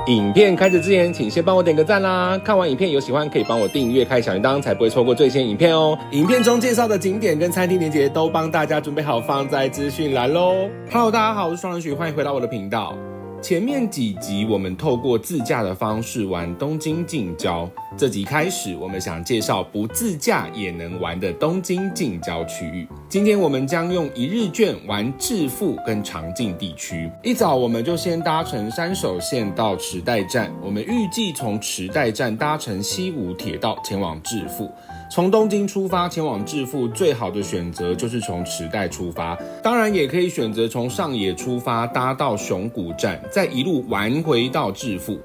影片開始之前，請先幫我點個讚啦！看完影片有喜歡，可以幫我訂閱、開小鈴鐺，才不會錯過最新影片哦。影片中介紹的景點跟餐廳連結都幫大家準備好放在資訊欄嘍。Hello， 大家好，我是雙人許，歡迎回到我的頻道。前面幾集我們透過自駕的方式玩東京近郊，這集開始我們想介紹不自駕也能玩的東京近郊區域。今天我們將用一日券玩致富跟長近地區。一早我們就先搭乘山手線到池袋站，我們預計從池袋站搭乘西武鐵道前往致富。從東京出發前往致富，最好的選擇就是從池袋出發，當然也可以選擇從上野出發，搭到熊谷站，再一路玩回到致富。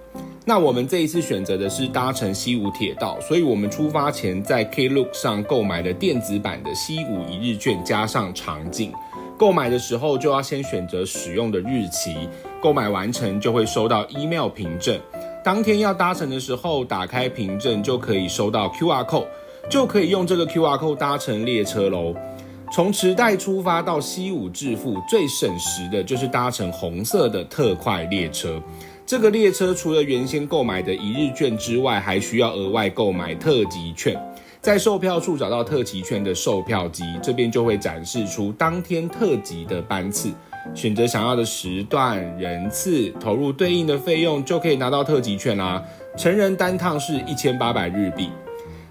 那我們這一次選擇的是搭乘西武鐵道，所以我們出發前在 Klook 上購買了電子版的西武一日券，加上長近。購買的時候就要先選擇使用的日期，購買完成就會收到 email 憑證。當天要搭乘的時候，打開憑證就可以收到 QR code。就可以用這個 QR code 搭乘列車咯。從池袋出發到西武致富，最省時的就是搭乘紅色的特快列車。這個列車除了原先購買的一日券之外，還需要額外購買特急券。在售票處找到特急券的售票機，這邊就會展示出當天特急的班次，選擇想要的時段、人次，投入對應的費用，就可以拿到特急券啦。成人單趟是1800日幣。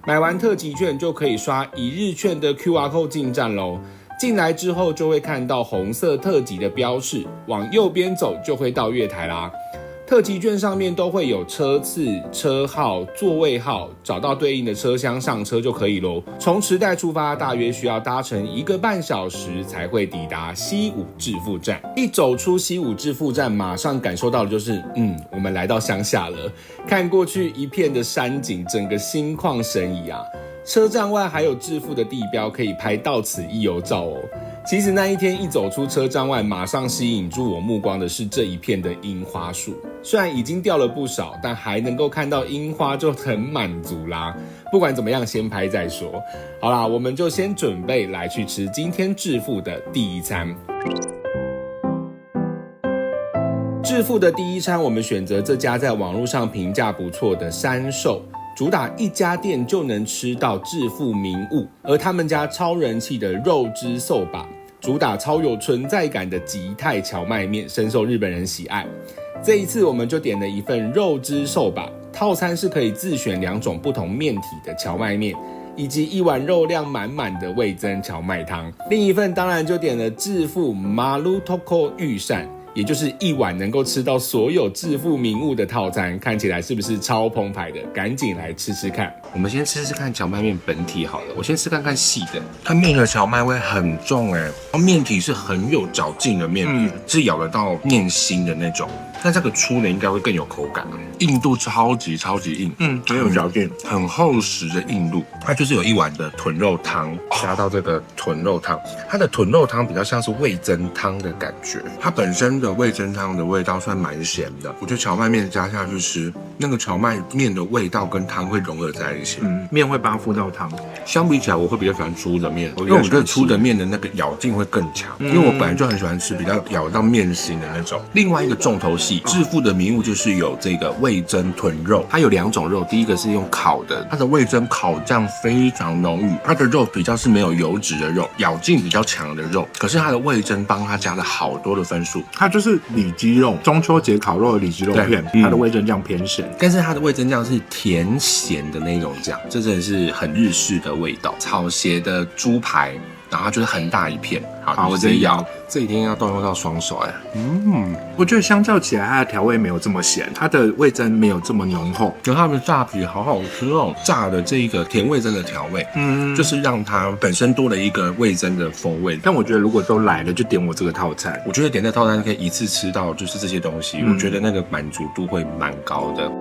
買完特急券就可以刷一日券的 QR code 進站咯。進來之後就會看到紅色特急的標示，往右邊走就會到月台啦。特急券上面都會有車次、車號、座位號，找到對應的車廂上車就可以咯。從池袋出發大約需要搭乘1個半小時才會抵達西武致富站。一走出西武致富站，馬上感受到的就是我們來到鄉下了。看過去一片的山景，整個心曠神怡啊。車站外還有致富的地標，可以拍到此一遊照哦。其實那一天一走出車站外，馬上吸引住我目光的是這一片的櫻花樹。雖然已經掉了不少，但還能夠看到櫻花就很滿足啦。不管怎麼樣，先拍再說。好啦，我們就先準備來去吃今天致富的第一餐。致富的第一餐，我們選擇這家在網絡上評價不錯的山壽。主打一家店就能吃到致富名物，而他們家超人氣的肉汁壽把，主打超有存在感的吉太蕎麥麵，深受日本人喜愛。這一次我們就點了一份肉汁壽把，套餐是可以自選2種不同麵體的蕎麥麵，以及一碗肉量滿滿的味噌蕎麥湯。另一份當然就點了致富Maru Toko 御膳，也就是一碗能夠吃到所有致富名物的套餐，看起来是不是超澎湃的？趕緊來吃吃看。我们先吃吃看蕎麥麵本體好了，我先吃看看細的。它麵的蕎麥味很重然後麵體是很有嚼勁的麵體，是咬得到麵心的那種。但這個粗的應該會更有口感，硬度超級硬，很有嚼勁，很厚實的硬度。它就是有一碗的豚肉湯，加到這個豚肉湯，它的豚肉湯比較像是味噌湯的感覺，它本身的味噌湯的味道算蠻鹹的。我覺得蕎麥麵加下去吃，那個蕎麥麵的味道跟湯會融合在一起，麵會幫它附到湯。相比起來，我會比較喜歡粗的麵，因為我覺得粗的麵的那個咬勁會更強，因為我本來就很喜歡吃比較咬到麵心的那種。另外一個重頭戲，致富的名物就是有這個味噌豚肉，它有2種肉，第一個是用烤的，它的味噌烤醬非常濃郁，它的肉比較是沒有油脂的肉，咬勁比較強的肉，可是它的味噌幫它加了好多的分數。它就是里脊肉，中秋節烤肉的里脊肉片，它的味噌醬偏鹹，但是它的味噌醬是甜鹹的那種醬，這真的是很日式的味道。草鞋的豬排，然後它就是很大一片。好，我直接咬，這一定要動用到雙手哎。我覺得相較起來，它的調味沒有這麼鹹，它的味噌沒有這麼濃厚。然後它們炸皮好好吃哦，炸的這一個甜味噌的調味，就是讓它本身多了一個味噌的風味。但我覺得如果都來了，就點我這個套餐。我覺得點這套餐可以一次吃到就是這些東西，我覺得那個滿足度會蠻高的。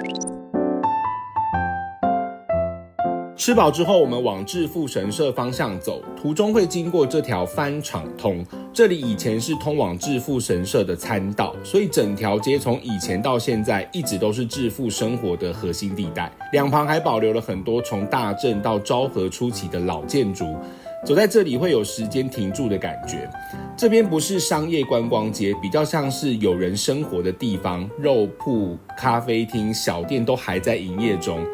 吃飽之後，我們往致富神社方向走，途中會經過這條番場通。這裡以前是通往致富神社的參道，所以整條街從以前到現在一直都是致富生活的核心地帶。兩旁還保留了很多從大正到昭和初期的老建築。走在這裡會有時間停住的感覺。這邊不是商業觀光街，比較像是有人生活的地方，肉鋪、咖啡廳、小店都還在營業中。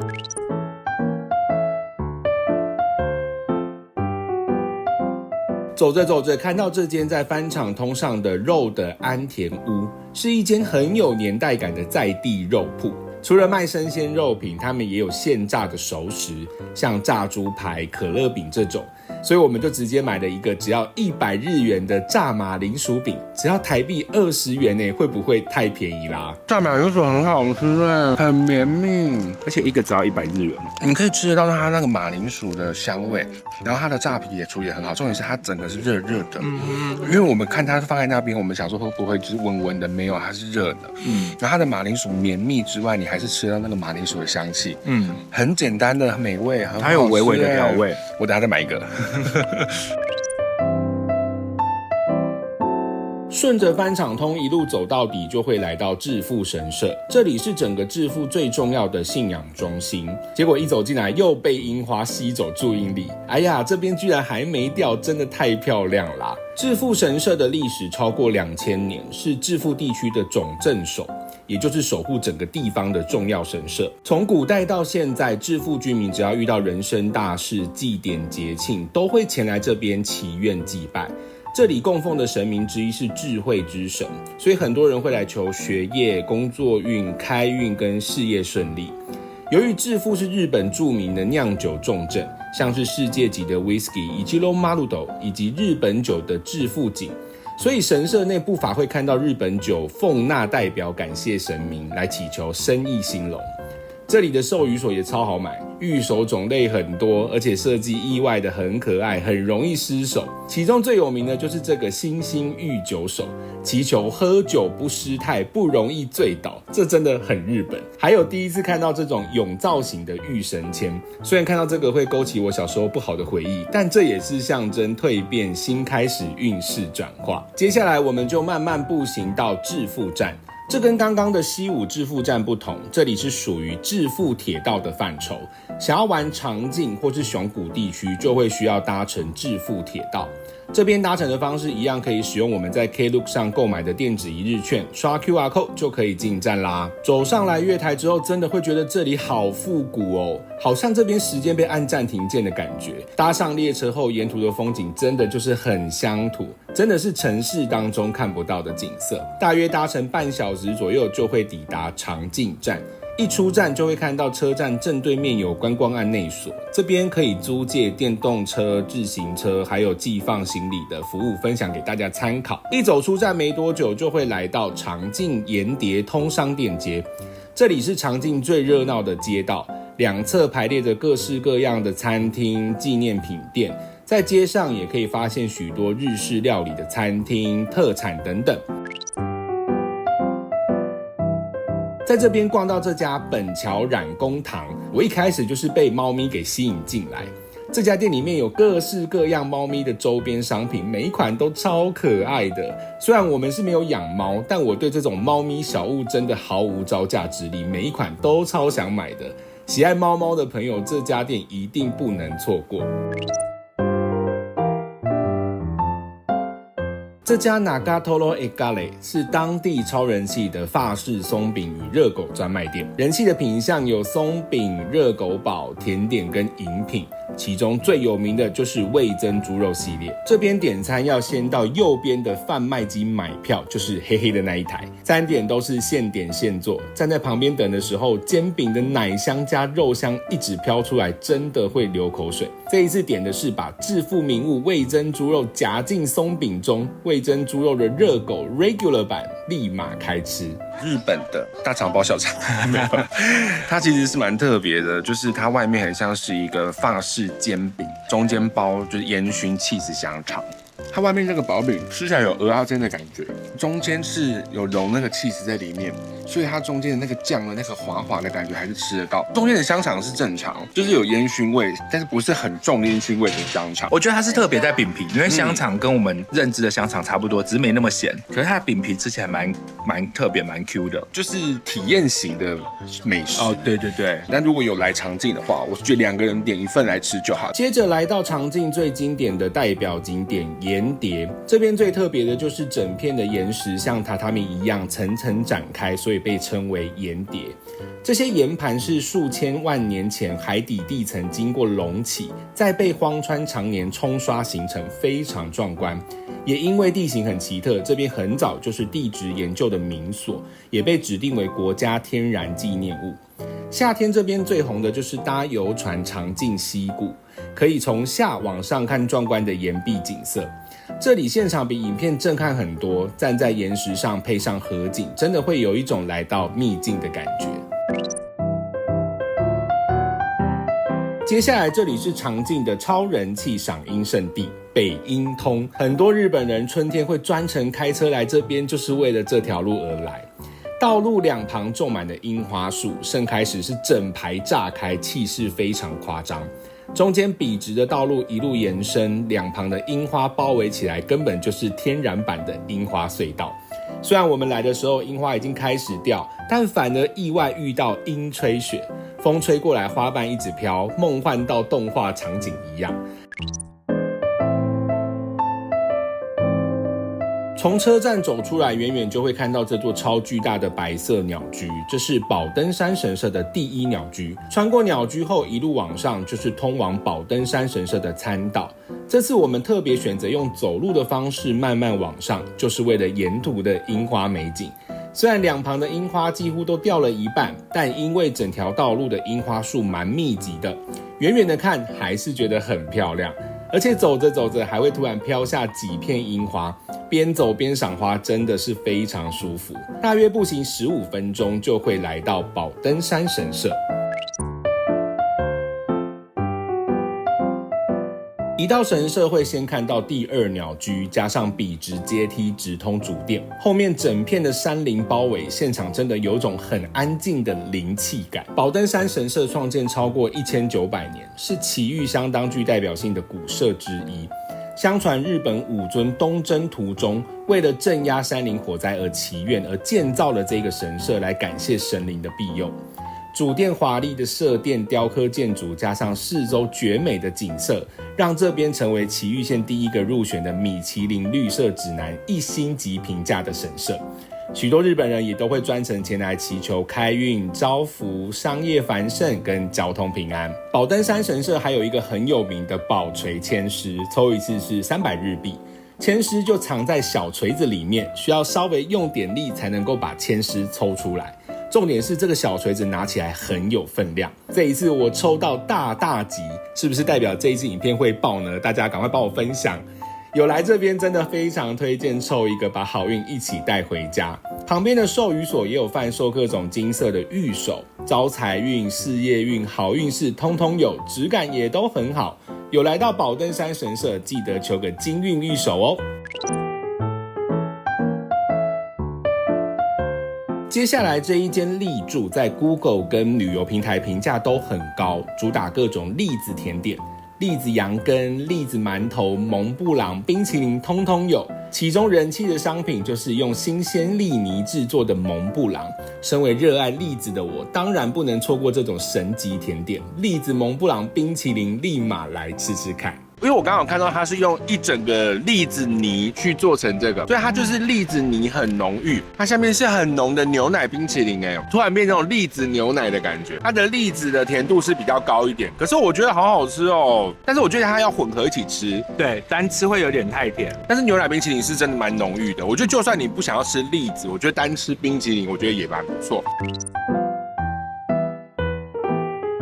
走着走着，看到這間在番廠通上的肉的安田屋，是一間很有年代感的在地肉鋪。除了賣生鮮肉品，他們也有現炸的熟食，像炸豬排、可樂餅這種。所以我們就直接買了一個只要100日元的炸馬鈴薯餅，只要台幣20元呢，會不會太便宜啦？炸馬鈴薯很好吃哎，很綿密，而且一個只要100日元，你可以吃得到它那個馬鈴薯的香味，然後它的炸皮也處理得很好，重點是它整個是熱熱的。因為我們看它放在那邊，我們想說会不會就是溫溫的，沒有，它是熱的。然後它的馬鈴薯綿密之外，你還是吃到那個馬鈴薯的香氣。很簡單的美味，很好吃，它有微微的調味。我等下再買一個。順着番廠通一路走到底，就會來到致富神社，這裡是整個致富最重要的信仰中心。結果一走進來，又被櫻花吸走注意力。哎呀，這邊居然還沒掉，真的太漂亮啦！致富神社的歷史超過2000年，是致富地區的總鎮守，也就是守護整個地方的重要神社。從古代到現在，致富居民只要遇到人生大事、祭典節慶，都會前來這邊祈願祭拜。這裡供奉的神明之一是智慧之神，所以很多人會來求學業、工作運、開運跟事業順利。由於致富是日本著名的釀酒重鎮，像是世界級的 Whisky Ichiro Marudo 以及日本酒的致富井，所以神社內不乏會看到日本酒奉納代表感謝神明，來祈求生意興隆。這裡的壽寓所也超好買，御守種類很多，而且設計意外的很可愛，很容易失手。其中最有名的就是這個星星御酒守，祈求喝酒不失態，不容易醉倒，這真的很日本。還有第一次看到這種甬造型的御神籤，雖然看到這個會勾起我小時候不好的回憶，但這也是象徵蛻變、新開始、運勢轉化。接下來我們就慢慢步行到致富站。這跟剛剛的西武致富站不同，這裡是屬於致富鐵道的範疇。想要玩長徑或是熊谷地區，就會需要搭乘致富鐵道。這邊搭乘的方式一樣，可以使用我們在 Klook 上購買的電子一日券，刷 QR code 就可以進站啦。走上來月台之後，真的會覺得這裡好復古哦，好像這邊時間被按暫停鍵的感覺。搭上列車後，沿途的風景真的就是很鄉土，真的是城市當中看不到的景色。大約搭乘半小時左右就會抵達長徑站。一出站就會看到車站正對面有觀光案內所，這邊可以租借電動車、自行車，還有寄放行李的服務，分享給大家參考。一走出站沒多久，就會來到長徑鹽蝶通商店街，這裡是長徑最熱鬧的街道，兩側排列着各式各樣的餐廳、紀念品店，在街上也可以發現許多日式料理的餐廳、特產等等。在這邊逛到這家本橋染工堂，我一開始就是被貓咪給吸引進來。這家店裡面有各式各樣貓咪的周邊商品，每一款都超可愛的。雖然我們是沒有養貓，但我對這種貓咪小物真的毫無招架之力，每一款都超想買的。喜愛貓貓的朋友，這家店一定不能錯過。這家 Nagatoro Egare 是當地超人氣的法式鬆餅與熱狗專賣店，人氣的品項有鬆餅、熱狗堡、甜點跟飲品，其中最有名的就是味噌豬肉系列。這邊點餐要先到右邊的販賣機買票，就是黑黑的那一台，餐點都是現點現做，站在旁邊等的時候，煎餅的奶香加肉香一直飄出來，真的會流口水。這一次點的是把致富名物味噌豬肉夾進鬆餅中，味噌豬肉的熱狗 regular 版立馬開吃。日本的大腸包小腸沒有，它其實是蠻特別的，就是它外面很像是一個法式煎餅，中間包就是煙燻起司香腸，它外面那個薄餅吃起來有蚵仔煎的感覺，中間是有融那個起司在裡面，所以它中間的那個醬的那個滑滑的感覺還是吃得到。中間的香腸是正常，就是有煙燻味，但是不是很重的煙燻味的香腸。我覺得它是特別在餅皮，因為香腸跟我們認知的香腸差不多，只是沒那麼鹹。可是它的餅皮吃起來蠻特別，蠻 Q 的，就是體驗型的美食。哦，對对对。但如果有來長靖的話，我覺得2個人點1份來吃就好。接着來到長靖最經典的代表景點鹽蝶，這邊最特別的就是整片的岩石像榻榻米一樣層層展開，所以被稱為鹽蝶。這些岩盤是數千萬年前海底地層經過隆起，再被荒川常年沖刷形成，非常壯觀。也因為地形很奇特，這邊很早就是地質研究的名所，也被指定為国家天然紀念物。夏天這邊最紅的就是搭遊船長靖溪谷，可以從下往上看壯觀的岩壁景色。這裡現場比影片震撼很多，站在岩石上配上河景，真的會有一種來到秘境的感覺。接下來這裡是長靖的超人氣賞櫻聖地北櫻通，很多日本人春天會專程開車來這邊，就是為了這條路而來。道路兩旁種滿了櫻花樹，盛開時是整排炸開，氣勢非常誇張。中間筆直的道路一路延伸，兩旁的櫻花包圍起來，根本就是天然版的櫻花隧道。雖然我們來的時候櫻花已經開始掉，但反而意外遇到櫻吹雪，風吹過來，花瓣一直飄，夢幻到動畫場景一樣。從車站走出來，遠遠就會看到這座超巨大的白色鳥居，這是寶登山神社的第一鳥居。穿過鳥居後，一路往上就是通往寶登山神社的參道。這次我們特別選擇用走路的方式慢慢往上，就是為了沿途的櫻花美景。雖然兩旁的櫻花幾乎都掉了一半，但因為整條道路的櫻花樹蠻密集的，遠遠的看還是覺得很漂亮。而且走着走着還會突然飄下幾片櫻花，邊走邊賞花，真的是非常舒服。大約步行15分鐘就會來到寶登山神社。一到神社會先看到第二鳥居，加上筆直階梯直通主殿，後面整片的山林包圍，現場真的有種很安靜的靈氣感。寶登山神社創建超過1900年，是埼玉相當具代表性的古社之一。相傳日本武尊東征途中，為了鎮壓山林火災而祈願，而建造了這個神社來感謝神靈的庇佑。主殿華麗的社殿雕刻建築，加上四周絕美的景色，讓這邊成為埼玉縣第一個入選的米其林綠色指南1星級評價的神社。許多日本人也都會專程前來祈求開運、招福、商業繁盛跟交通平安。寶登山神社還有一個很有名的寶錘籤詩，抽一次是300日幣。籤詩就藏在小錘子裡面，需要稍微用點力才能夠把籤詩抽出來。重點是這個小錘子拿起來很有分量。這一次我抽到大吉，是不是代表這一支影片會爆呢？大家趕快幫我分享。有來這邊真的非常推薦湊一個，把好運一起帶回家。旁邊的壽餘所也有販售各種金色的玉手，招財運、事業運、好運勢通通有，質感也都很好。有來到寶登山神社，記得求個金運玉手哦。接下來這一間立柱在 Google 跟旅遊平台評價都很高，主打各種栗子甜點，栗子羊羹、栗子饅頭、蒙布朗、冰淇淋通通有。其中人氣的商品就是用新鮮栗泥制作的蒙布朗。身為熱愛栗子的我，當然不能錯過這種神級甜點，栗子蒙布朗冰淇淋，立馬來吃吃看。因為我剛好看到它是用一整個栗子泥去做成這個，所以它就是栗子泥很濃郁，它下面是很濃的牛奶冰淇淋，突然變成那種栗子牛奶的感覺。它的栗子的甜度是比較高一點，可是我覺得好好吃哦。但是我覺得它要混合一起吃，对，單吃會有點太甜。但是牛奶冰淇淋是真的蠻濃郁的，我覺得就算你不想要吃栗子，我覺得單吃冰淇淋，我覺得也蠻不錯。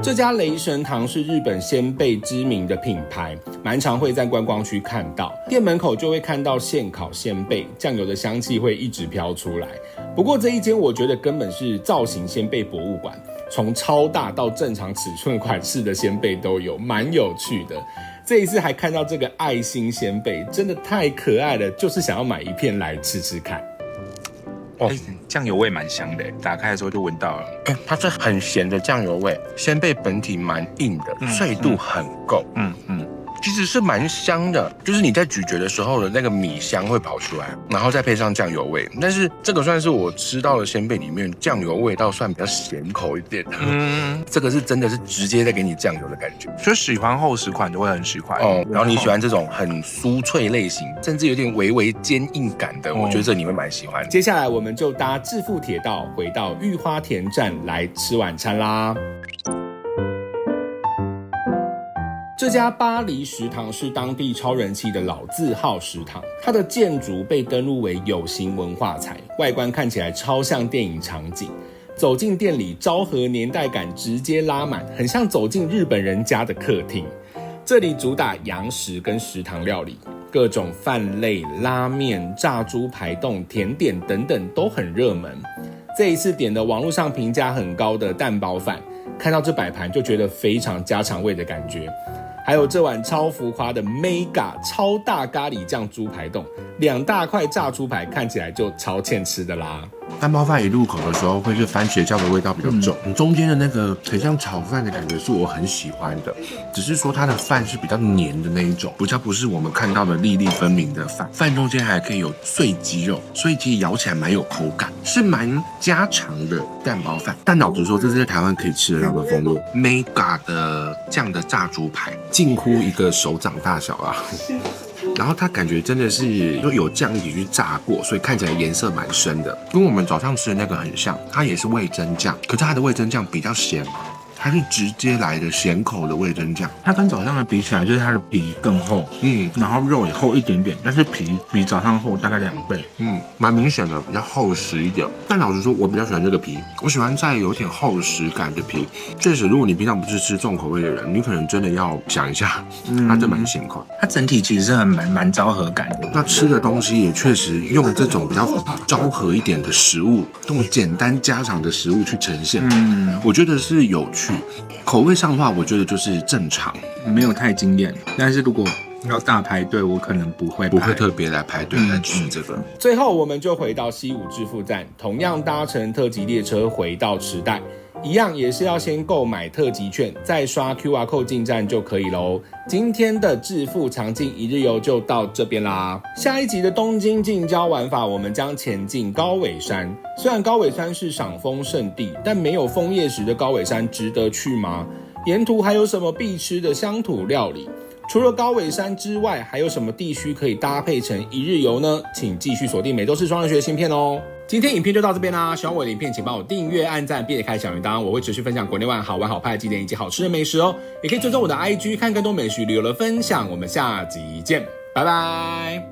這家雷神堂是日本仙貝知名的品牌，蠻常會在觀光區看到，店門口就會看到現烤仙貝，醬油的香氣會一直飄出來。不過這一間我覺得根本是造型仙貝博物館，從超大到正常尺寸款式的仙貝都有，蠻有趣的。這一次還看到這個愛心仙貝，真的太可愛了，就是想要買一片來吃吃看。醬油味蠻香的，打開的時候就聞到了。它是很鹹的醬油味，仙貝本體蠻硬的，脆度很夠。其實是蠻香的，就是你在咀嚼的時候的那個米香會跑出来，然後再配上醬油味。但是這個算是我吃到的仙貝裡面醬油味道算比較鹹口一點的。這個是真的是直接在給你醬油的感覺，所以喜歡厚實款就會很喜歡然後你喜歡這種很酥脆類型，甚至有點微微堅硬感的，我覺得這你會蠻喜歡的。接下來我們就搭致富鐵道回到裕花田站來吃晚餐啦。這家巴黎食堂是當地超人氣的老字號食堂，它的建築被登錄為有形文化財，外觀看起來超像電影場景。走進店裡，昭和年代感直接拉滿，很像走進日本人家的客廳。這裡主打洋食跟食堂料理，各種飯類、拉麵、炸豬排凍、甜點等等都很熱門。這一次點的網絡上評價很高的蛋包飯，看到這擺盤就覺得非常家常味的感覺。還有這碗超浮誇的 Mega 超大咖喱醬豬排凍，2大塊炸豬排看起來就超欠吃的啦。蛋包飯一入口的時候會是番茄醬的味道比較重，中間的那個很像炒飯的感覺是我很喜歡的，只是說它的飯是比較黏的那一種，比較不是我們看到的粒粒分明的飯，飯中間還可以有碎雞肉，所以其實咬起來蠻有口感，是蠻家常的蛋包飯。但老實說，這是在台灣可以吃得到的風味。Mega 的醬的炸豬排近乎一個手掌大小啊。然後它感覺真的是有醬一起去炸過，所以看起來顏色蠻深的，跟我們早上吃的那個很像。它也是味噌醬，可是它的味噌醬比較鹹，它是直接來的鹹口的味噌醬。它跟早上的比起來，就是它的皮更厚，然後肉也厚一點點，但是皮比早上厚大概2倍，蠻明顯的，比較厚實一點。但老實說，我比較喜歡這個皮，我喜歡在有點厚實感的皮。確實，如果你平常不是吃重口味的人，你可能真的要想一下，它這蠻鹹口。它整體其實是很蠻昭和感的。那吃的東西也確實用這種比較昭和一點的食物，這種簡單家常的食物去呈現，我覺得是有趣。口味上的話，我覺得就是正常，沒有太驚豔。但是如果要大排隊，我可能不會特別來排隊來吃這個。最後我們就回到西武致富站，同樣搭乘特急列車回到池袋，一樣也是要先購買特急券，再刷 QR code 進站就可以咯。今天的致富常進一日遊就到這邊啦。下一集的東京近郊玩法，我們將前進高尾山。雖然高尾山是賞楓勝地，但沒有楓葉石的高尾山值得去嗎？沿途還有什麼必吃的鄉土料理？除了高尾山之外，還有什麼地區可以搭配成一日遊呢？請繼續鎖定每週四雙人學新片哦。今天影片就到這邊啦，喜歡我的影片請幫我訂閱、按讚並且開小鈴鐺，我會持續分享國內外好玩好拍的景點以及好吃的美食哦。也可以追蹤我的 IG 看更多美食旅遊的分享，我們下集見，拜拜。